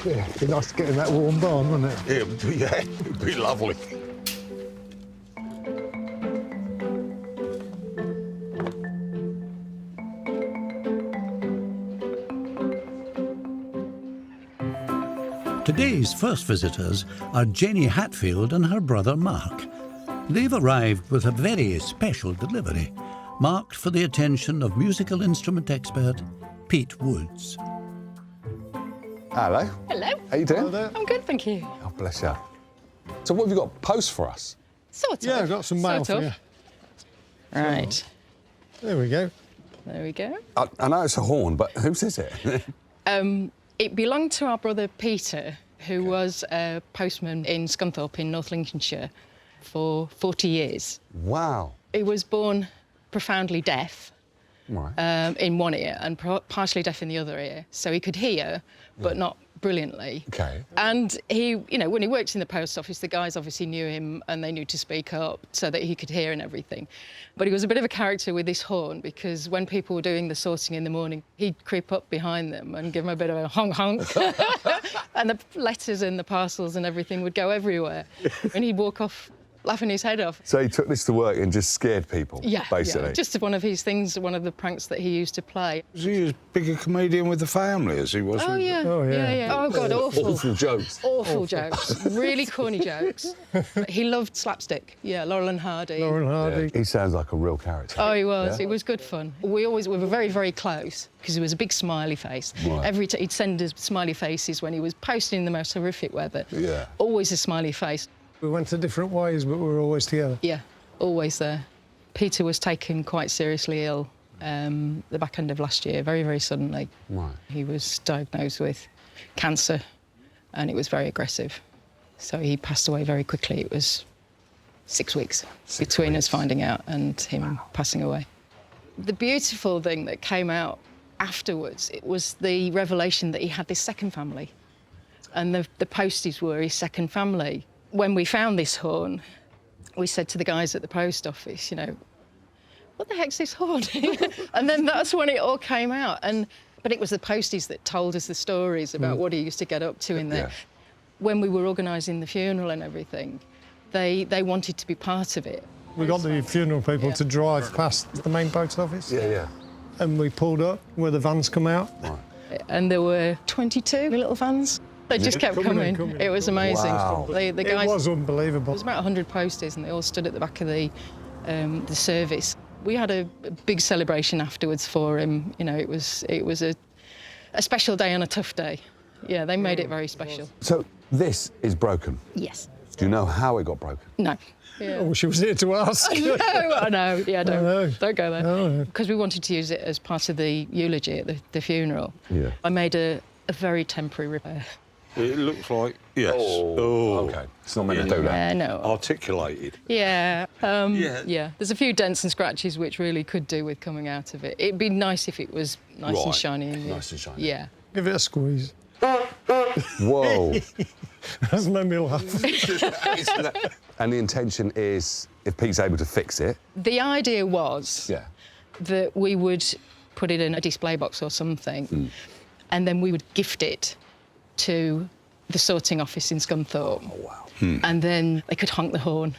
Yeah, it'd be nice to get in that warm barn, wouldn't it? Yeah, it'd be lovely. Today's first visitors are Jenny Hatfield and her brother Mark. They've arrived with a very special delivery, marked for the attention of musical instrument expert Pete Woods. Hello. Hello. How you doing? Hello there. I'm good, thank you. Oh, bless you. So what have you got? Post for us? Sort of. Yeah, I've got some mail Sort for of. you. Right. There we go. There we go. I know it's a horn, but whose is it? It belonged to our brother Peter, who was a postman in Scunthorpe in North Lincolnshire for 40 years. Wow. He was born profoundly deaf Right. in one ear and partially deaf in the other ear. So he could hear, but not brilliantly. Okay. And he, you know, when he worked in the post office, the guys obviously knew him and they knew to speak up so that he could hear and everything. But he was a bit of a character with this horn because when people were doing the sorting in the morning, he'd creep up behind them and give them a bit of a honk honk. And the letters and the parcels and everything would go everywhere. And he'd walk off laughing his head off. So he took this to work and just scared people, Yeah, basically? yeah, just one of his things, one of the pranks that he used to play. Was he as big a comedian with the family as he was Oh, with... yeah. Oh, yeah. Yeah. Oh, God, awful. Awful jokes. Awful jokes. Really corny jokes. He loved slapstick. Yeah, Laurel and Hardy. Lauren Hardy. He sounds like a real character. Oh, he was. Yeah? It was good fun. We were very, very close because he was a big smiley face. Right. He'd send us smiley faces when he was posting in the most horrific weather. Yeah. Always a smiley face. We went to different ways, but we were always together. Yeah, always there. Peter was taken quite seriously ill the back end of last year, very, very suddenly. Right. He was diagnosed with cancer and it was very aggressive. So he passed away very quickly. It was 6 weeks between us finding out and him passing away. The beautiful thing that came out afterwards, it was the revelation that he had this second family. And the posties were his second family. When we found this horn, we said to the guys at the post office, you know, what the heck's this horn? And then that's when it all came out. But it was the posties that told us the stories about what he used to get up to in there. Yeah. When we were organising the funeral and everything, they wanted to be part of it. We got the funeral people to drive past the main post office. Yeah, yeah. And we pulled up where the vans come out. Right. And there were 22 little vans. They just kept coming. It was amazing. Wow. The guys, It was There unbelievable. was about 100 posties and they all stood at the back of the service. We had a big celebration afterwards for him. You know, it was a special day on a tough day. Yeah, they made it very special. So this is broken. Yes. Do you know how it got broken? No. Yeah. Oh, she was here to ask. No, I know. Yeah, know. don't go there. No. Because we wanted to use it as part of the eulogy at the funeral. Yeah. I made a very temporary repair. It looks like... Yes. OK. It's not meant to do that. Yeah, no. Articulated. Yeah, Yeah. yeah. There's a few dents and scratches which really could do with coming out of it. It'd be nice if it was nice and Right. shiny. Nice and shiny. Yeah. Give it a squeeze. Whoa. That's made me laugh. And the intention is, if Pete's able to fix it... The idea was Yeah. that we would put it in a display box or something, and then we would gift it to the sorting office in Scunthorpe. Oh, wow. And then they could honk the horn,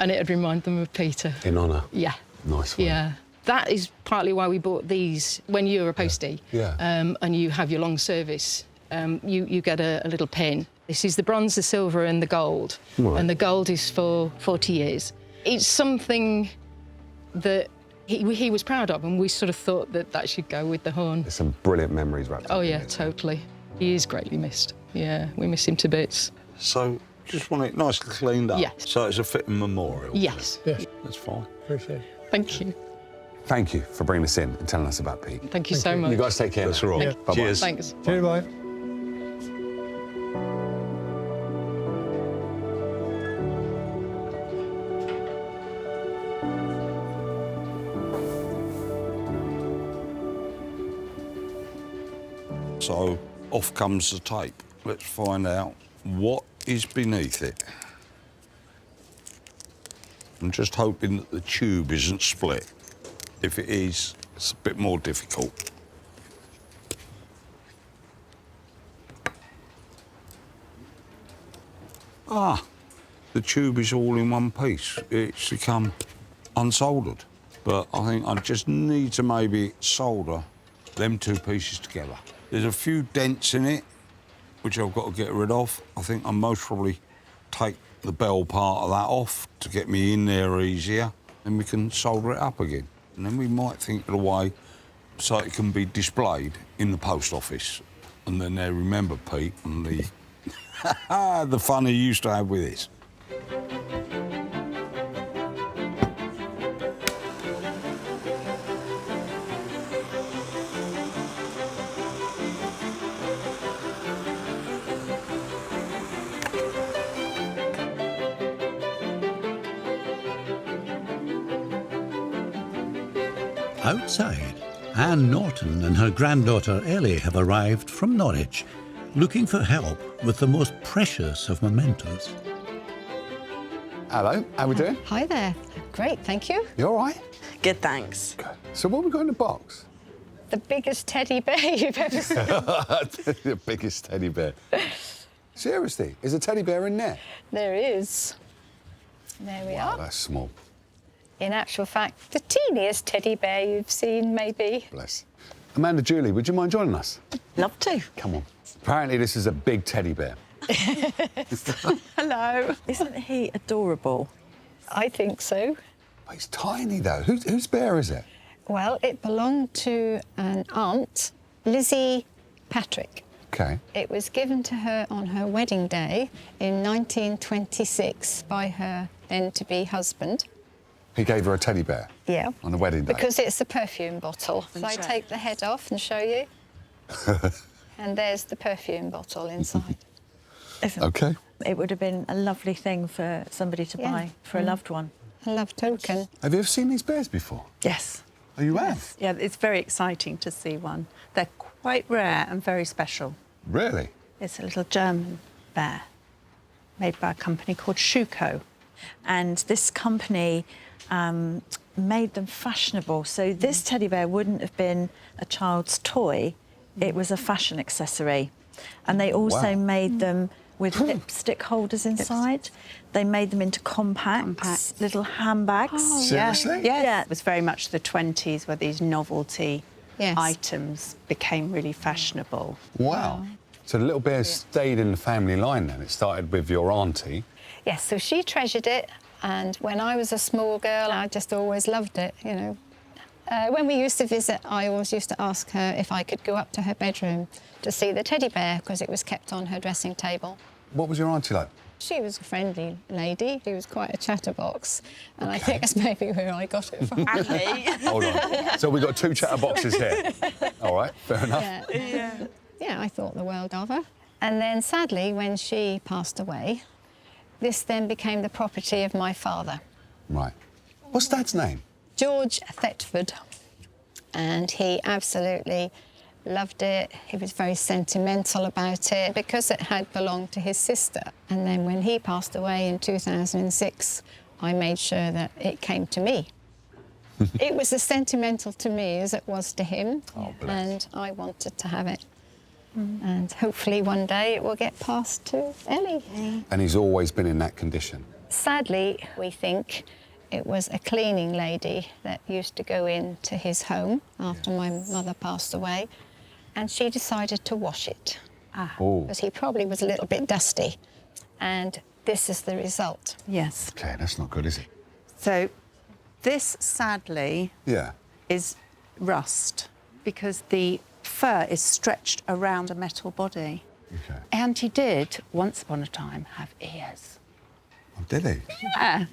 and it'd remind them of Peter. In honour. Yeah. Nice one. Yeah. That is partly why we bought these. When you're a postie Yeah. and you have your long service, you get a little pin. This is the bronze, the silver and the gold. Right. And the gold is for 40 years. It's something that he was proud of, and we sort of thought that should go with the horn. There's some brilliant memories wrapped up Oh, in yeah, it. totally. He is greatly missed. Yeah, we miss him to bits. So, just want it nicely cleaned up. Yes. So it's a fitting memorial. Yes. Yes, That's fine. appreciate it. Thank you. Thank you for bringing us in and telling us about Pete. Thank you so much. You guys take care. That's now. all right. Yeah. Bye-bye. Cheers. Thanks. Cheers, bye. So, off comes the tape. Let's find out what is beneath it. I'm just hoping that the tube isn't split. If it is, it's a bit more difficult. the tube is all in one piece. It's become unsoldered. But I think I just need to maybe solder them two pieces together. There's a few dents in it, which I've got to get rid of. I think I'll most probably take the bell part of that off to get me in there easier. Then we can solder it up again. And then we might think of a way so it can be displayed in the post office. And then they remember Pete and the the fun he used to have with this. Outside, Anne Norton and her granddaughter Ellie have arrived from Norwich, looking for help with the most precious of mementos. Hello, how we doing? Hi there. Great, thank you. You all right? Good, thanks. Good. So what have we got in the box? The biggest teddy bear you've ever seen. The biggest teddy bear. Seriously, is a teddy bear in there? There is. There we Wow, are. that's small. In actual fact, the teeniest teddy bear you've seen, maybe. Bless. Amanda Julie, would you mind joining us? Love to. Come on. Apparently this is a big teddy bear. Hello. Isn't he adorable? I think so. It's tiny, though. Whose bear is it? Well, it belonged to an Aunt Lizzy Patrick. OK. It was given to her on her wedding day in 1926 by her then-to-be husband. He gave her a teddy bear? Yeah. On the wedding day? Because it's a perfume bottle. So I take the head off and show you. And there's the perfume bottle inside. OK. It would have been a lovely thing for somebody to Yeah. buy for a loved one. A love token. Have you ever seen these bears before? Yes. Oh, you have? Yeah, it's very exciting to see one. They're quite rare and very special. Really? It's a little German bear made by a company called Schuko. And this company made them fashionable. So this teddy bear wouldn't have been a child's toy. It was a fashion accessory. And they also Wow. made them with lipstick holders inside. They made them into compacts, little handbags. Seriously? Yeah. It was very much the 20s where these novelty Yes. items became really fashionable. Wow. So the little bear stayed in the family line then? It started with your auntie. Yes, so she treasured it, and when I was a small girl, I just always loved it, you know. When we used to visit, I always used to ask her if I could go up to her bedroom to see the teddy bear, because it was kept on her dressing table. What was your auntie like? She was a friendly lady. She was quite a chatterbox, and I think that's maybe where I got it from. Hold on. So we've got two chatterboxes here. All right, fair enough. Yeah, I thought the world of her. And then, sadly, when she passed away, this then became the property of my father, Right. What's Dad's name? George Thetford. And he absolutely loved it. He was very sentimental about it because it had belonged to his sister. And then when he passed away in 2006, I made sure that it came to me. It was as sentimental to me as it was to him. Oh, bless. And I wanted to have it. And hopefully one day it will get passed to Ellie. And he's always been in that condition. Sadly, we think it was a cleaning lady that used to go into his home after my mother passed away, and she decided to wash it. Oh. Because he probably was a little bit dusty. And this is the result. Yes. OK, that's not good, is it? So this, sadly, Yeah. is rust because the fur is stretched around a metal body. OK. And he did, once upon a time, have ears. Oh, did he? Yeah.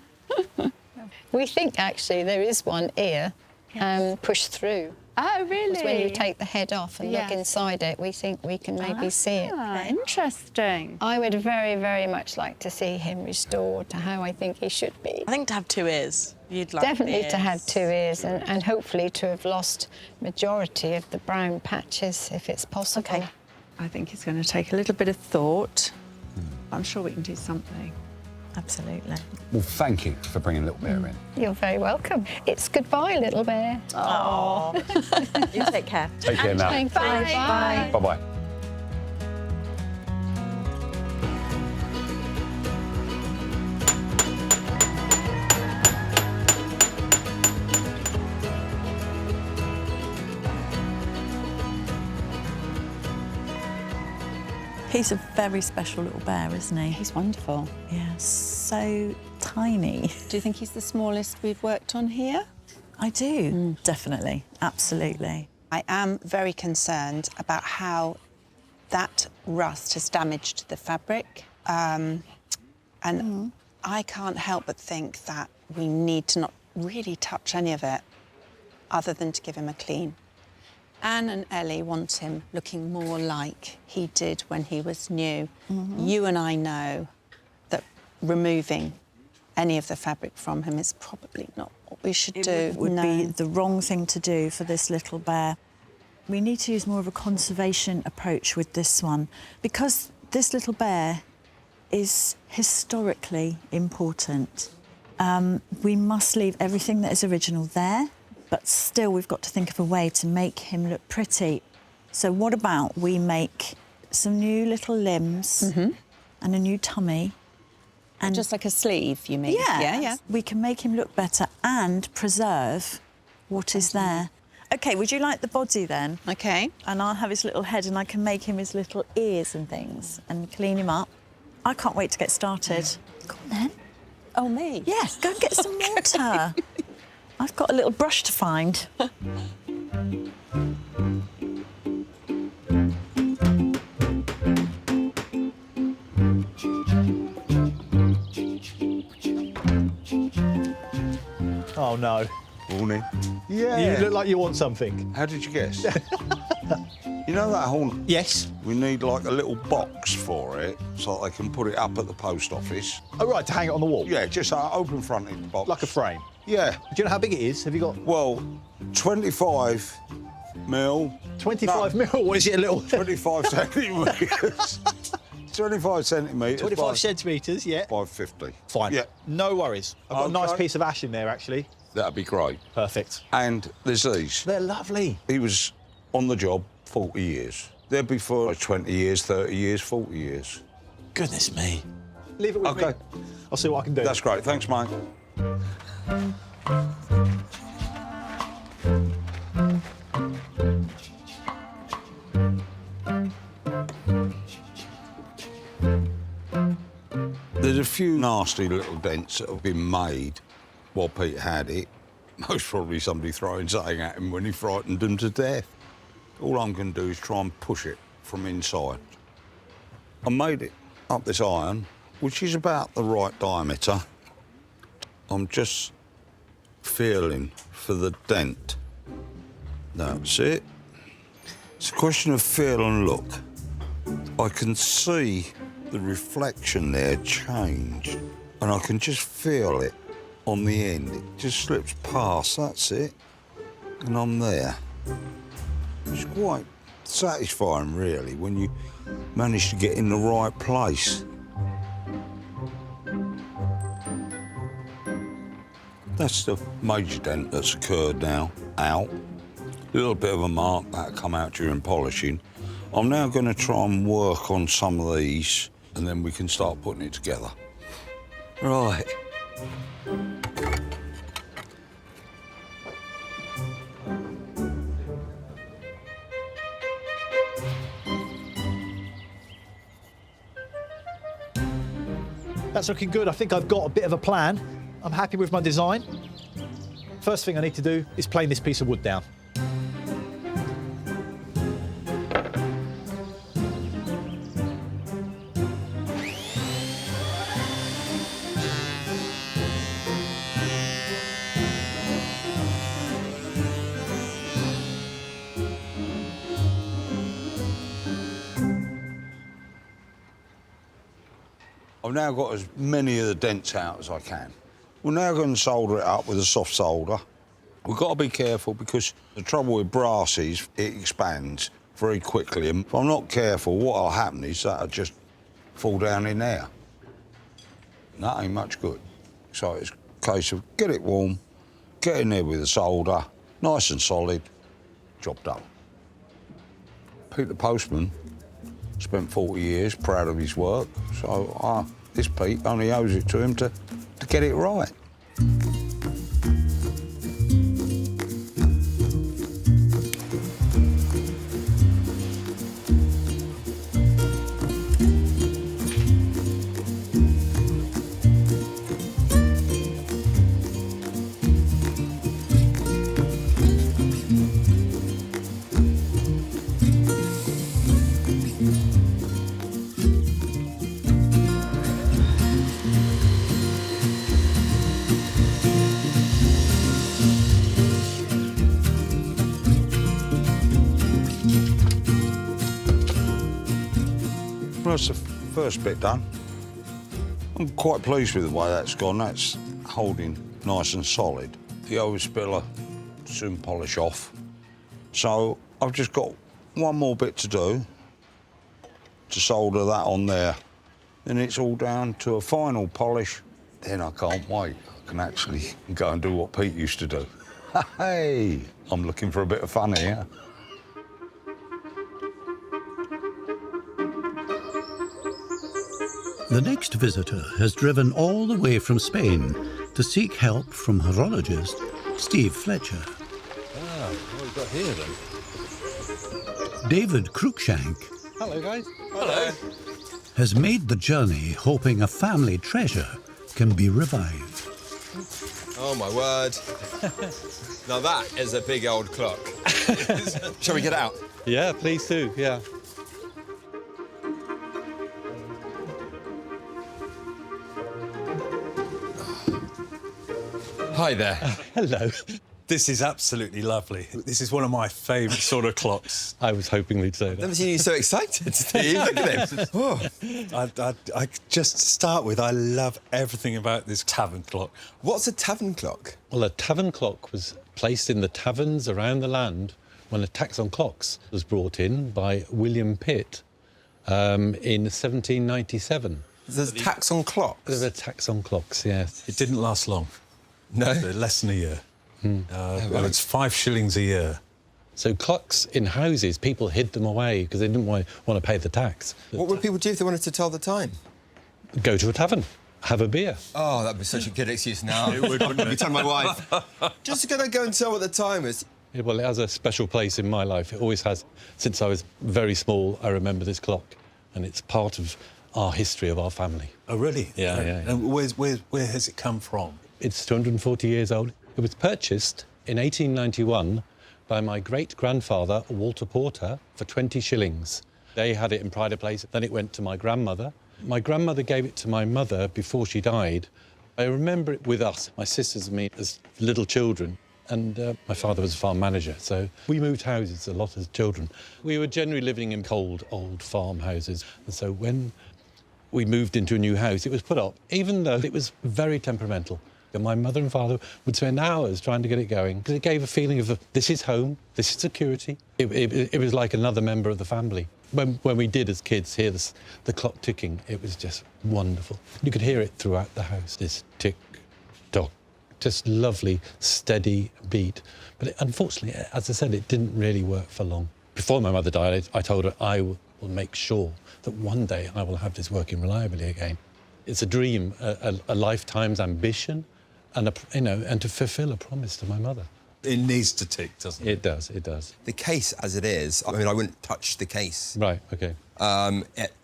We think, actually, there is one ear pushed through. Oh, really? 'Cause when you take the head off and look Yes. inside it, we think we can maybe see it. Ah, interesting. I would very, very much like to see him restored to how I think he should be. I think to have two ears. You'd like Definitely the to have ears. two ears and hopefully to have lost majority of the brown patches if it's possible. Okay. I think it's going to take a little bit of thought. I'm sure we can do something. Absolutely. Well, thank you for bringing Little Bear in. You're very welcome. It's goodbye, little bear. Oh. You take care. Take care now. Thank you. Bye. Bye-bye. He's a very special little bear, isn't he? He's wonderful. Yeah, so tiny. Do you think he's the smallest we've worked on here? I do, definitely, absolutely. I am very concerned about how that rust has damaged the fabric. And I can't help but think that we need to not really touch any of it other than to give him a clean. Anne and Ellie want him looking more like he did when he was new. You and I know that removing any of the fabric from him is probably not what we should do. It would be the wrong thing to do for this little bear. We need to use more of a conservation approach with this one because this little bear is historically important. We must leave everything that is original there, but still we've got to think of a way to make him look pretty. So what about we make some new little limbs and a new tummy. And just like a sleeve, you mean? Yeah. We can make him look better and preserve what is there. OK, would you like the body then? OK. And I'll have his little head and I can make him his little ears and things and clean him up. I can't wait to get started. Come on then. Oh, me? Yeah, go and get some water. I've got a little brush to find. Oh, no. Morning. Yeah. You look like you want something. How did you guess? You know that horn? Yes. We need like a little box for it so they can put it up at the post office. Oh, right, to hang it on the wall? Yeah, just an open fronted box. Like a frame? Yeah. Do you know how big it is? Have you got... Well, 25 mil. 25 mil? What is it, a little... 25 centimetres. 25 centimetres. 25 centimetres, yeah. 550. Fine. Yeah. No worries. I've got a nice piece of ash in there, actually. That'd be great. Perfect. And there's these. They're lovely. He was on the job 40 years. They'd be for 20 years, 30 years, 40 years. Goodness me. Leave it with me. I'll see what I can do. That's great. Thanks, mate. There's a few nasty little dents that have been made while Pete had it. Most probably somebody throwing something at him when he frightened him to death. All I'm going to do is try and push it from inside. I made it up this iron, which is about the right diameter. I'm just feeling for the dent. That's it. It's a question of feel and look. I can see the reflection there change, and I can just feel it on the end. It just slips past, that's it. And I'm there. It's quite satisfying, really, when you manage to get in the right place. That's the major dent that's occurred now, out. A little bit of a mark that'll come out during polishing. I'm now going to try and work on some of these, and then we can start putting it together. Right. That's looking good. I think I've got a bit of a plan. I'm happy with my design. First thing I need to do is plane this piece of wood down. I've now got as many of the dents out as I can. We're now going to solder it up with a soft solder. We've got to be careful because the trouble with brass is it expands very quickly, and if I'm not careful, what'll happen is that'll just fall down in there. And that ain't much good. So it's a case of get it warm, get in there with the solder, nice and solid, job done. Pete the postman spent 40 years proud of his work, so this Pete only owes it to him to get it right. that's the first bit done. I'm quite pleased with the way that's gone. That's holding nice and solid. The overspiller soon polish off. So I've just got one more bit to do to solder that on there. Then it's all down to a final polish. Then I can't wait. I can actually go and do what Pete used to do. Hey, I'm looking for a bit of fun here. The next visitor has driven all the way from Spain to seek help from horologist Steve Fletcher. Ah, what have we got here then? David Cruikshank Hello, guys. Hello. has made the journey hoping a family treasure can be revived. Oh, my word. Now that is a big old clock. Shall we get it out? Yeah, please do, yeah. Hi there. Hello. This is absolutely lovely. This is one of my favourite sort of clocks. I was hoping you'd say that. Never seen you so excited, Steve. Look at him. Oh. I just to start with, I love everything about this tavern clock. What's a tavern clock? Well, a tavern clock was placed in the taverns around the land when a tax on clocks was brought in by William Pitt in 1797. There's a tax on clocks? There's a tax on clocks, yes. It didn't last long. No? Less than a year. Well, it's 5 shillings a year. So clocks in houses, people hid them away because they didn't want to pay the tax. What would people do if they wanted to tell the time? Go to a tavern, have a beer. Oh, that'd be such a good excuse now. It would, wouldn't it? You tell my wife. Just gonna go and tell what the time is. Yeah, well, it has a special place in my life. It always has. Since I was very small, I remember this clock, and it's part of our history of our family. Oh, really? Yeah. And where has it come from? It's 240 years old. It was purchased in 1891 by my great-grandfather, Walter Porter, for 20 shillings. They had it in pride of place. Then it went to my grandmother. My grandmother gave it to my mother before she died. I remember it with us, my sisters and me, as little children. And my father was a farm manager, so we moved houses a lot as children. We were generally living in cold, old farmhouses. And so when we moved into a new house, it was put up, even though it was very temperamental. And my mother and father would spend hours trying to get it going, because it gave a feeling of, this is home, this is security. It was like another member of the family. When we did, as kids, hear the clock ticking, it was just wonderful. You could hear it throughout the house, this tick-tock, just lovely, steady beat. But unfortunately, as I said, it didn't really work for long. Before my mother died, I told her I will make sure that one day I will have this working reliably again. It's a dream, a lifetime's ambition, and to fulfil a promise to my mother. It needs to tick, doesn't it? It does, it does. The case as it is, I mean, I wouldn't touch the case. Right, OK.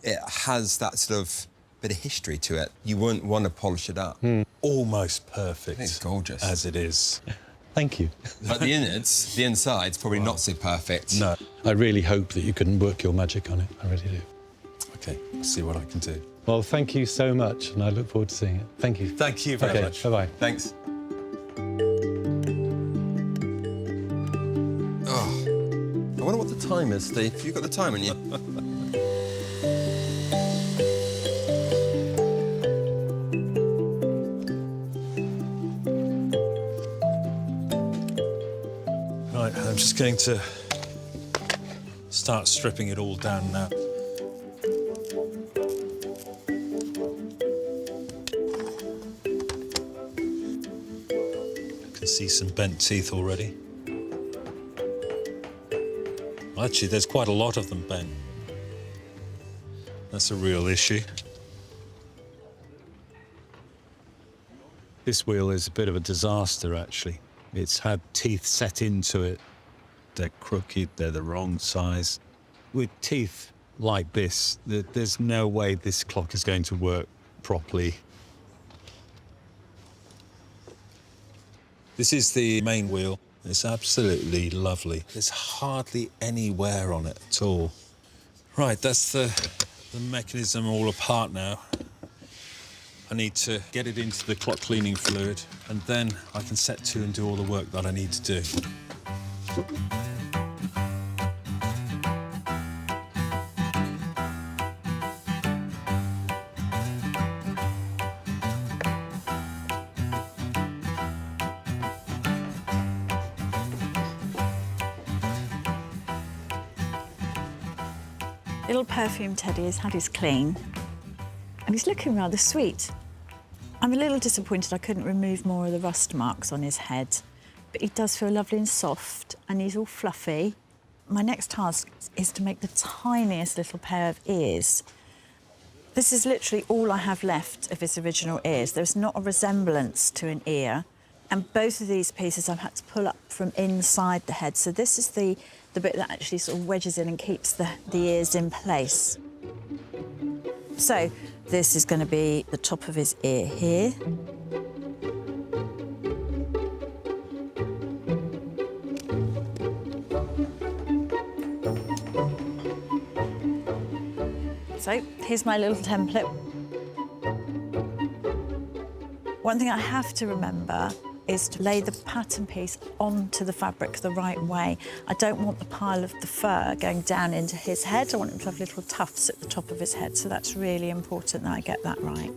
It has that sort of bit of history to it. You wouldn't want to polish it up. Almost perfect. It's gorgeous. As it is. Thank you. But the inside's probably not so perfect. No. I really hope that you can work your magic on it. I really do. OK, I'll see what I can do. Well, thank you so much, and I look forward to seeing it. Thank you. Thank you very much. Bye-bye. Thanks. Oh, I wonder what the time is, Steve. You got the time on you? Right, I'm just going to start stripping it all down now. See some bent teeth already. Well, actually, there's quite a lot of them bent. That's a real issue. This wheel is a bit of a disaster, actually. It's had teeth set into it. They're crooked, they're the wrong size. With teeth like this, there's no way this clock is going to work properly. This is the main wheel. It's absolutely lovely. There's hardly any wear on it at all. Right, that's the mechanism all apart now. I need to get it into the clock cleaning fluid, and then I can set to and do all the work that I need to do. Little perfume teddy has had his clean, and he's looking rather sweet. I'm a little disappointed I couldn't remove more of the rust marks on his head, but he does feel lovely and soft, and he's all fluffy. My next task is to make the tiniest little pair of ears. This is literally all I have left of his original ears. There's not a resemblance to an ear, and both of these pieces I've had to pull up from inside the head, so this is the bit that actually sort of wedges in and keeps the ears in place. So this is going to be the top of his ear here. So here's my little template. One thing I have to remember is to lay the pattern piece onto the fabric the right way. I don't want the pile of the fur going down into his head. I want him to have little tufts at the top of his head, so that's really important that I get that right.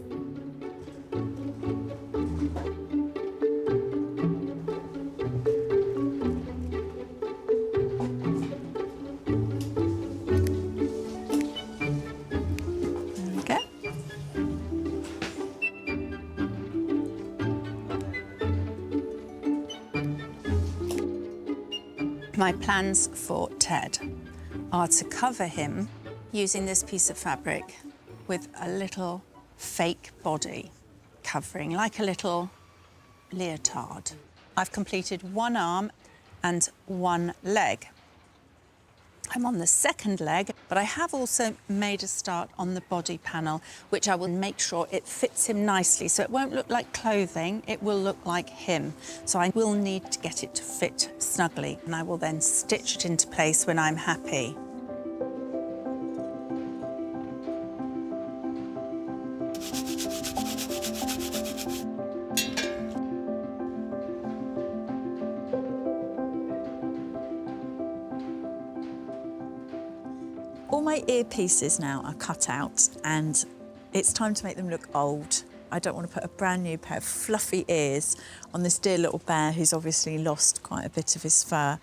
There we go. My plans for Ted are to cover him using this piece of fabric with a little fake body covering, like a little leotard. I've completed one arm and one leg. I'm on the second leg, but I have also made a start on the body panel, which I will make sure it fits him nicely, so it won't look like clothing, it will look like him. So I will need to get it to fit snugly, and I will then stitch it into place when I'm happy. All my earpieces now are cut out, and it's time to make them look old. I don't want to put a brand new pair of fluffy ears on this dear little bear who's obviously lost quite a bit of his fur.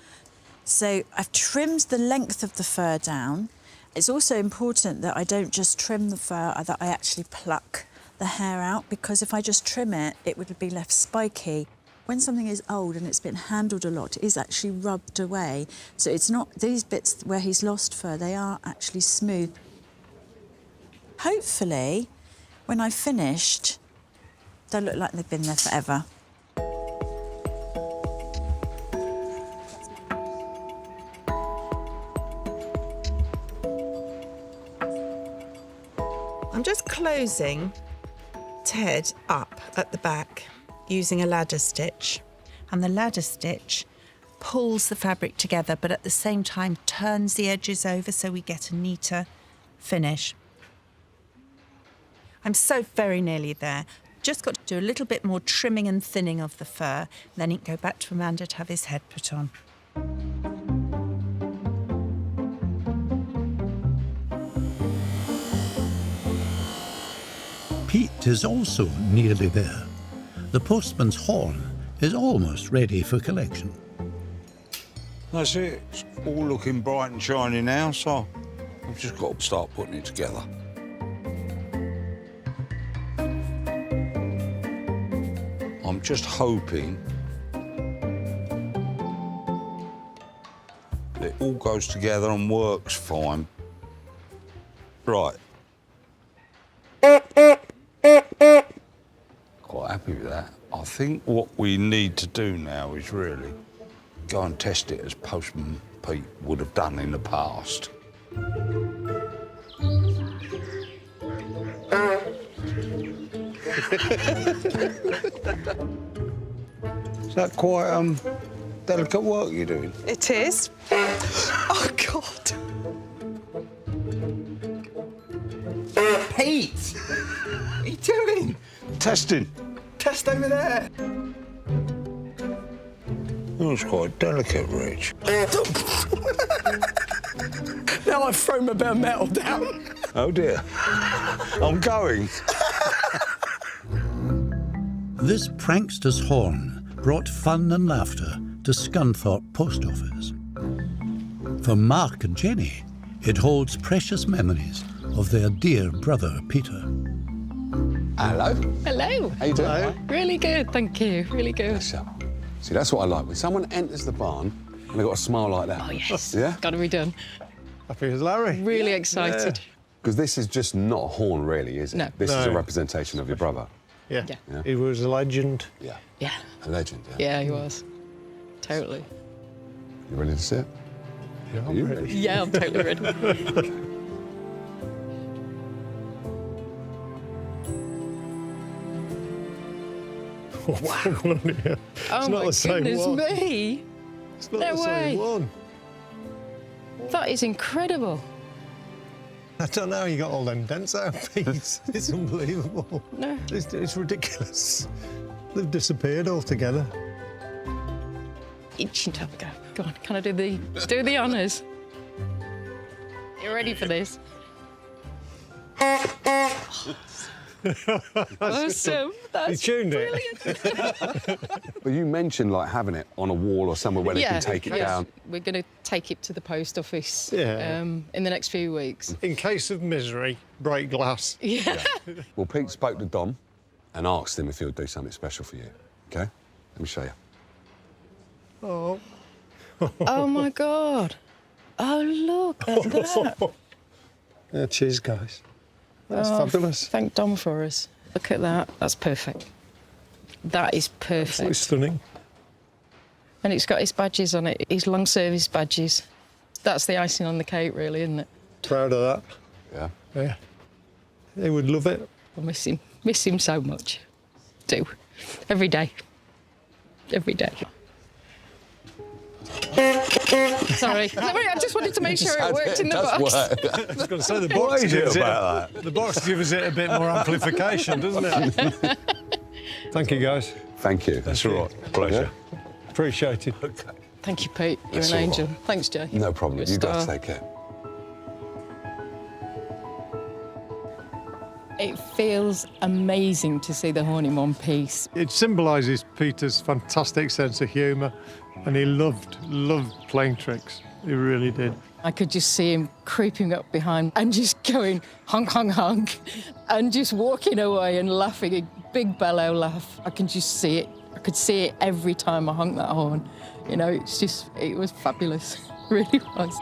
So I've trimmed the length of the fur down. It's also important that I don't just trim the fur, that I actually pluck the hair out, because if I just trim it, it would be left spiky. When something is old and it's been handled a lot, it is actually rubbed away. So it's not, these bits where he's lost fur, they are actually smooth. Hopefully, when I've finished, they'll look like they've been there forever. I'm just closing Ted up at the back using a ladder stitch. And the ladder stitch pulls the fabric together, but at the same time turns the edges over so we get a neater finish. I'm so very nearly there. Just got to do a little bit more trimming and thinning of the fur, then it can go back to Amanda to have his head put on. Pete is also nearly there. The postman's horn is almost ready for collection. That's it. It's all looking bright and shiny now, so I've just got to start putting it together. I'm just hoping that it all goes together and works fine. Right. Quite happy with that. I think what we need to do now is really go and test it as Postman Pete would have done in the past. Is that quite delicate work you're doing? It is. Oh, God. Pete! What are you doing? Testing. Test over there. That was quite delicate, Rich. Now I've thrown a bit of metal down. Oh, dear. I'm going. This prankster's horn brought fun and laughter to Scunthorpe Post Office. For Mark and Jenny, It holds precious memories of their dear brother, Peter. Hello. Hello. How you doing? Hello. Really good, thank you. Really good. See, that's what I like. When someone enters the barn and they've got a smile like that. Oh, yes. Yeah? Got to be done. Happy as Larry. Really excited. Because this is just not a horn, really, is it? No. This is a No. representation of your brother. Yeah. Yeah. He was a legend. Yeah. Yeah. A legend, yeah. Yeah, he was. Totally. You ready to see it? Yeah, Are I'm you ready. Yeah, I'm totally ready. Wow. It's Oh not my the same goodness one. me! It's not No the way. same one. That is incredible. I don't know how you got all them dents out, Pete. It's unbelievable. No. It's ridiculous. They've disappeared altogether. You should have a go. Go on, can I do the honours? You ready for this? Awesome. That's tuned it. brilliant. But you mentioned, like, having it on a wall or somewhere where they can take it down. We're going to take it to the post office Yeah. in the next few weeks. In case of misery, break glass. Yeah. Well, Pete spoke to Dom and asked him if he would do something special for you. OK? Let me show you. Oh. Oh, my God. Oh, look at that. Yeah, cheers, guys. That's Oh, fabulous. Thank Dom for us. Look at that. That's perfect. That is perfect. Absolutely stunning. And it's got his badges on it, his long service badges. That's the icing on the cake, really, isn't it? Proud of that. Yeah. Yeah. They would love it. I miss him so much. Do. Every day. Every day. Sorry, I just wanted to make sure it worked in the box. I was going to say, the box gives about the box gives it a bit more amplification, doesn't it? Thank you, guys. Thank you. That's all right. Pleasure. Appreciate it. Thank you, Pete. You're That's an all angel. right. Thanks, Jay. No problem. You're a You guys star. take care. It feels amazing to see the horn in one piece. It symbolises Peter's fantastic sense of humour, and he loved playing tricks. He really did. I could just see him creeping up behind and just going honk, honk, honk, and just walking away and laughing, a big bellow laugh. I can just see it. I could see it every time I honked that horn. You know, it was fabulous. It really was.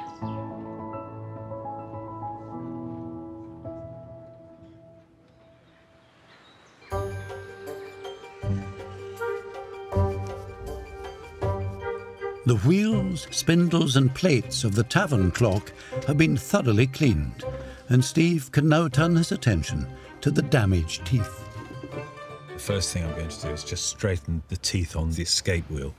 The wheels, spindles and plates of the tavern clock have been thoroughly cleaned, and Steve can now turn his attention to the damaged teeth. The first thing I'm going to do is just straighten the teeth on the escape wheel.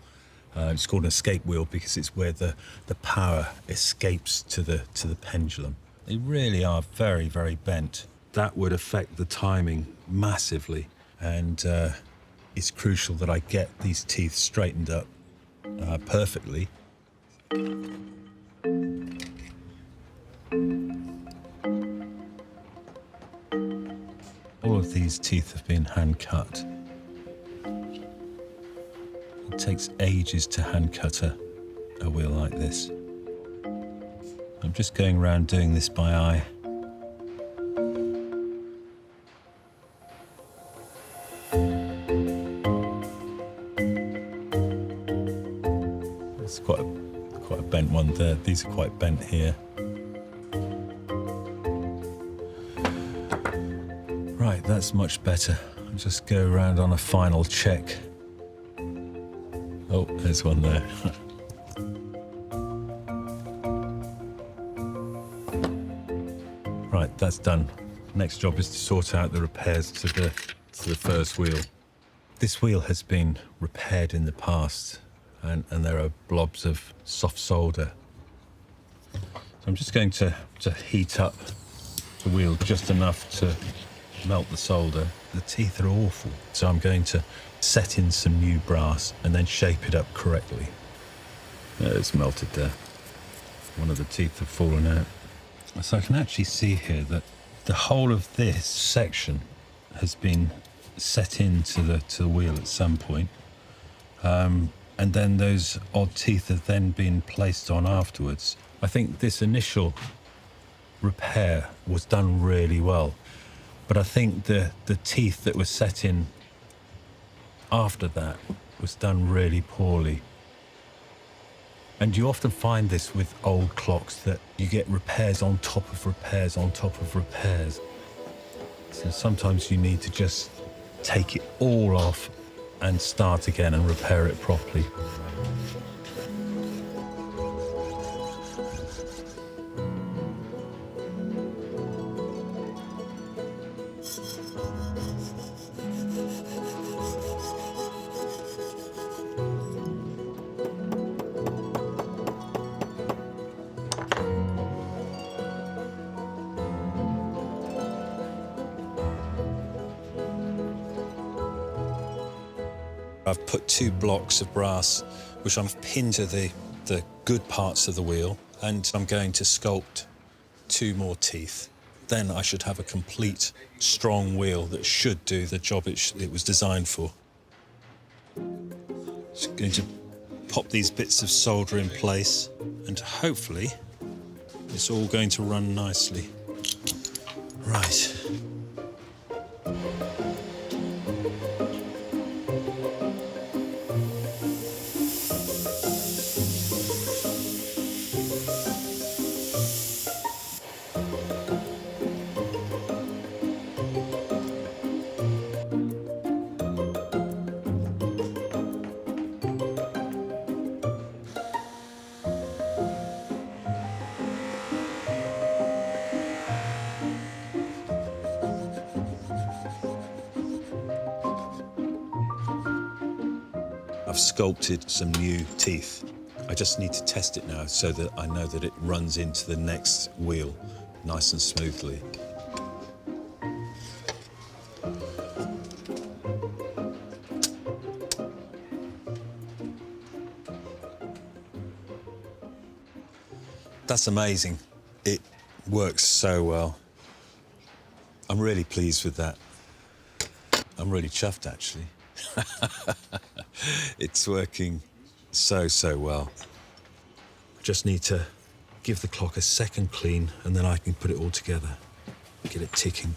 It's called an escape wheel because it's where the power escapes to the pendulum. They really are very, very bent. That would affect the timing massively, and it's crucial that I get these teeth straightened up perfectly. All of these teeth have been hand cut. It takes ages to hand cut a wheel like this. I'm just going around doing this by eye. It's quite a bent one there. These are quite bent here. Right, that's much better. I'll just go around on a final check. Oh, there's one there. Right, that's done. Next job is to sort out the repairs to the first wheel. This wheel has been repaired in the past, and there are blobs of soft solder. So I'm just going to heat up the wheel just enough to melt the solder. The teeth are awful, so I'm going to set in some new brass and then shape it up correctly. It's melted there. One of the teeth have fallen out. So I can actually see here that the whole of this section has been set into the wheel at some point. And then those odd teeth have then been placed on afterwards. I think this initial repair was done really well. But I think the teeth that were set in after that was done really poorly. And you often find this with old clocks, that you get repairs on top of repairs on top of repairs. So sometimes you need to just take it all off and start again and repair it properly. I've put 2 blocks of brass, which I've pinned to the good parts of the wheel, and I'm going to sculpt 2 more teeth. Then I should have a complete, strong wheel that should do the job it was designed for. Just going to pop these bits of solder in place, and hopefully it's all going to run nicely. Right. I've sculpted some new teeth. I just need to test it now so that I know that it runs into the next wheel nice and smoothly. That's amazing. It works so well. I'm really pleased with that. I'm really chuffed, actually. It's working so well. I just need to give the clock a second clean and then I can put it all together, get it ticking.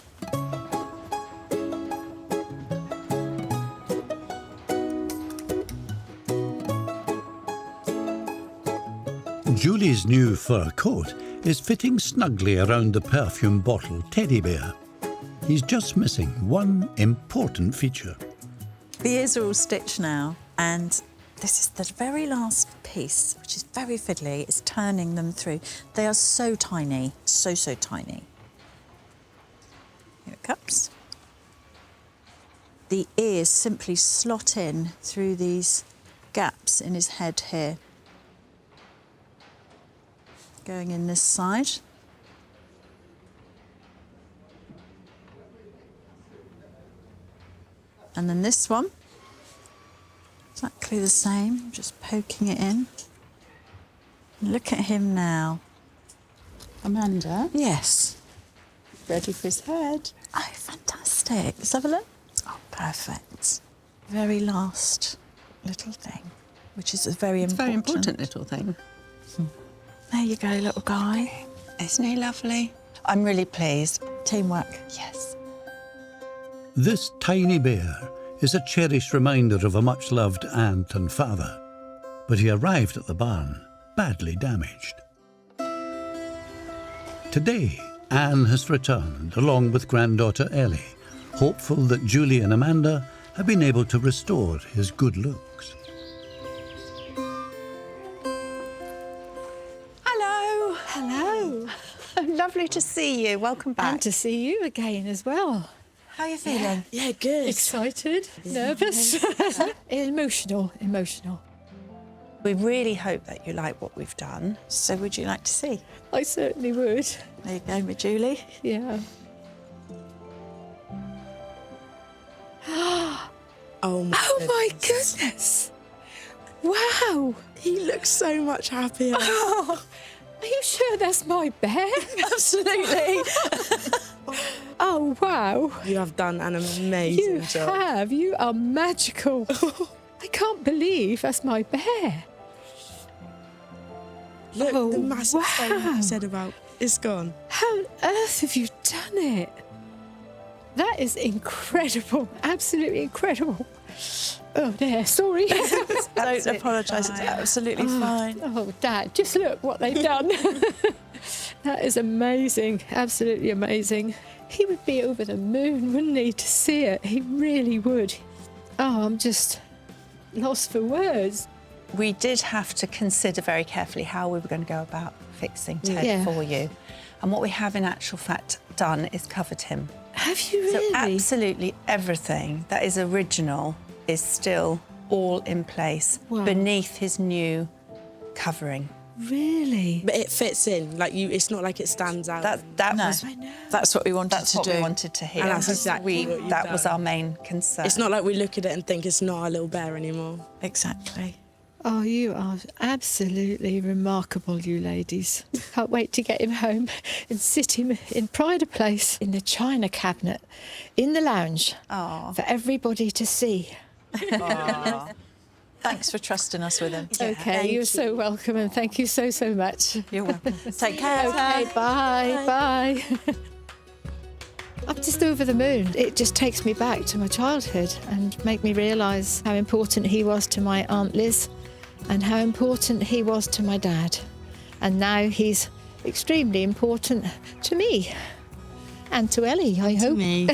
Julie's new fur coat is fitting snugly around the perfume bottle teddy bear. He's just missing one important feature. The ears are all stitched now, and this is the very last piece, which is very fiddly. It's turning them through. They are so tiny, so tiny. Here it comes. The ears simply slot in through these gaps in his head here. Going in this side. And then this one, exactly the same, just poking it in. Look at him now. Amanda? Yes. Ready for his head? Oh, fantastic. Let's have a look. Oh, perfect. Very last little thing, which is a very important... very important little thing. There you go, little guy. Isn't he lovely? I'm really pleased. Teamwork. Yes. This tiny bear is a cherished reminder of a much-loved aunt and father, but he arrived at the barn badly damaged. Today, Anne has returned along with granddaughter Ellie, hopeful that Julie and Amanda have been able to restore his good looks. Hello. Hello. Lovely to see you. Welcome back. And to see you again as well. How are you feeling? Yeah, good. Excited, nervous, emotional. We really hope that you like what we've done. So would you like to see? I certainly would. There you go, with Julie. Yeah. Oh my goodness! Wow! He looks so much happier. Oh, are you sure that's my bear? Absolutely. Oh, wow. You have done an amazing job. You are magical. I can't believe that's my bear. Look, Oh, the massive thing wow. you said about It's gone. How on earth have you done it? That is incredible. Absolutely incredible. Oh, there, sorry. Don't apologise, it's absolutely fine. Oh, Dad, just look what they've done. That is amazing, absolutely amazing. He would be over the moon, wouldn't he, to see it? He really would. Oh, I'm just lost for words. We did have to consider very carefully how we were going to go about fixing Ted for you. And what we have in actual fact done is covered him. Have you really? So absolutely everything that is original is still all in place beneath his new covering. Really? But it fits in. Like it's not like it stands out. That's what we wanted to do. We wanted to hear. And that's exactly what you've that was done. our main concern. It's not like we look at it and think it's not our little bear anymore. Exactly. Oh, you are absolutely remarkable, you ladies. Can't wait to get him home and sit him in pride of place in the china cabinet in the lounge for everybody to see. Thanks for trusting us with him. Okay, you're so welcome, and thank you so much. You're welcome. Take care. Okay, bye. I'm just over the moon. It just takes me back to my childhood and make me realise how important he was to my Aunt Liz and how important he was to my dad. And now he's extremely important to me and to Ellie, I hope. Me.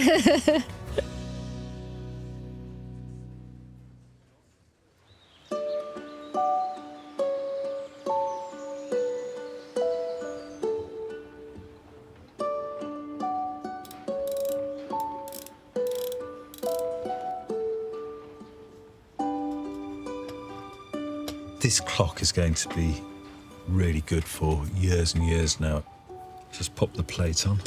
This clock is going to be really good for years and years now. Just pop the plate on.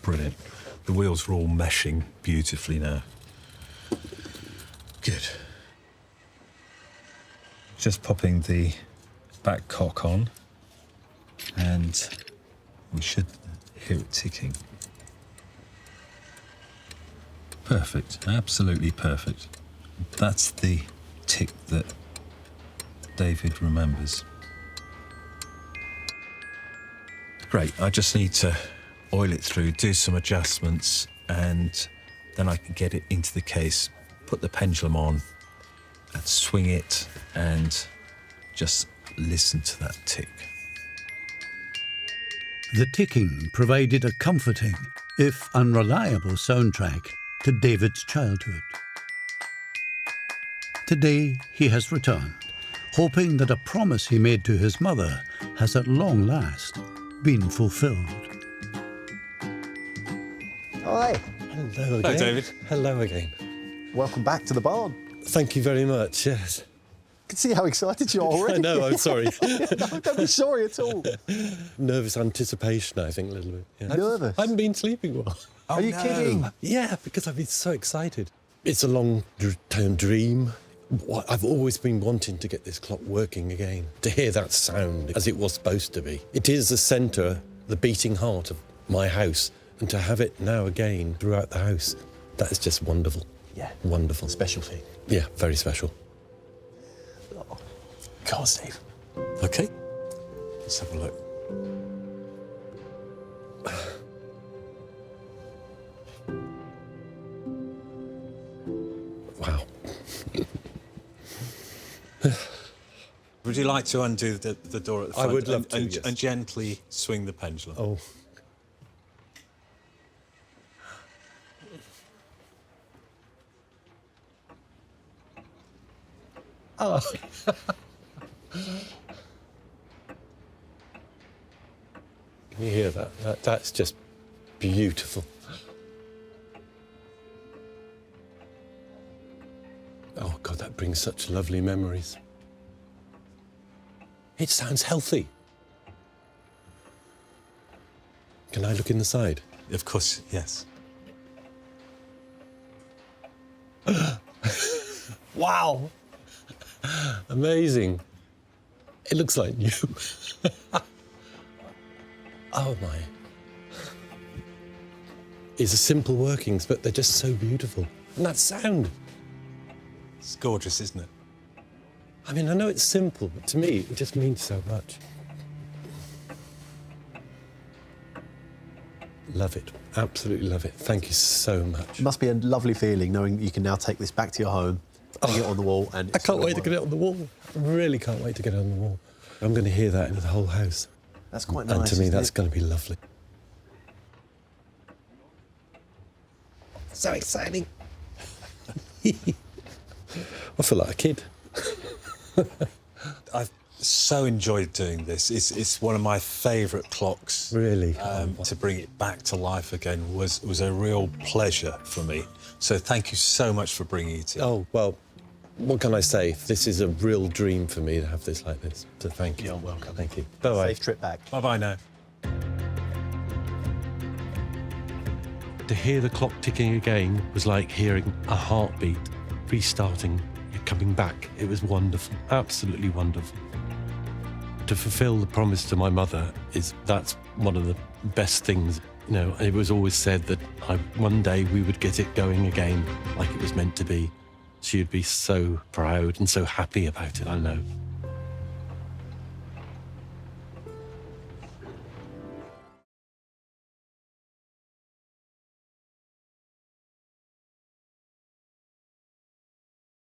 Brilliant. The wheels are all meshing beautifully now. Good. Just popping the back cock on, and we should hear it ticking. Perfect, absolutely perfect. That's the tick that David remembers. Great, I just need to oil it through, do some adjustments, and then I can get it into the case, put the pendulum on, and swing it, and just listen to that tick. The ticking provided a comforting, if unreliable, soundtrack to David's childhood. Today he has returned, hoping that a promise he made to his mother has at long last been fulfilled. Hi. Hello again. Hello, David. Hello again. Welcome back to the barn. Thank you very much, yes. I can see how excited you are already. I know, I'm sorry. No, don't be sorry at all. Nervous anticipation, I think, a little bit. Yeah. Nervous? I haven't been sleeping well. Are you kidding? Yeah, because I've been so excited. It's a long-term dream. I've always been wanting to get this clock working again, to hear that sound as it was supposed to be. It is the centre, the beating heart of my house, and to have it now again throughout the house, that is just wonderful. Yeah. Wonderful. Special thing. Yeah, very special. Oh, God, Steve. OK. Let's have a look. Wow. Would you like to undo the door at the I front would love to, yes. and gently swing the pendulum? Oh. Oh. Can you hear that? That's just beautiful. Oh, God, that brings such lovely memories. It sounds healthy. Can I look in the side? Of course, yes. Wow! Amazing. It looks like new. Oh, my. It's a simple workings, but they're just so beautiful. And that sound. It's gorgeous, isn't it? I mean, I know it's simple, but to me, it just means so much. Love it. Absolutely love it. Thank you so much. It must be a lovely feeling knowing you can now take this back to your home, hang it on the wall, and I can't wait to get it on the wall. I really can't wait to get it on the wall. I'm going to hear that in the whole house. That's quite nice. And to me, isn't that's it? going to be lovely. So exciting. I feel like a kid. I've so enjoyed doing this. It's one of my favourite clocks. Really? To bring it back to life again was a real pleasure for me. So thank you so much for bringing it in. Oh, well, what can I say? This is a real dream for me to have this like this. So thank you. You're welcome. Thank you. Bye-bye. Safe trip back. Bye-bye now. To hear the clock ticking again was like hearing a heartbeat, restarting, coming back. It was wonderful, absolutely wonderful. To fulfil the promise to my mother that's one of the best things. You know, it was always said that one day we would get it going again like it was meant to be. She would be so proud and so happy about it, I know.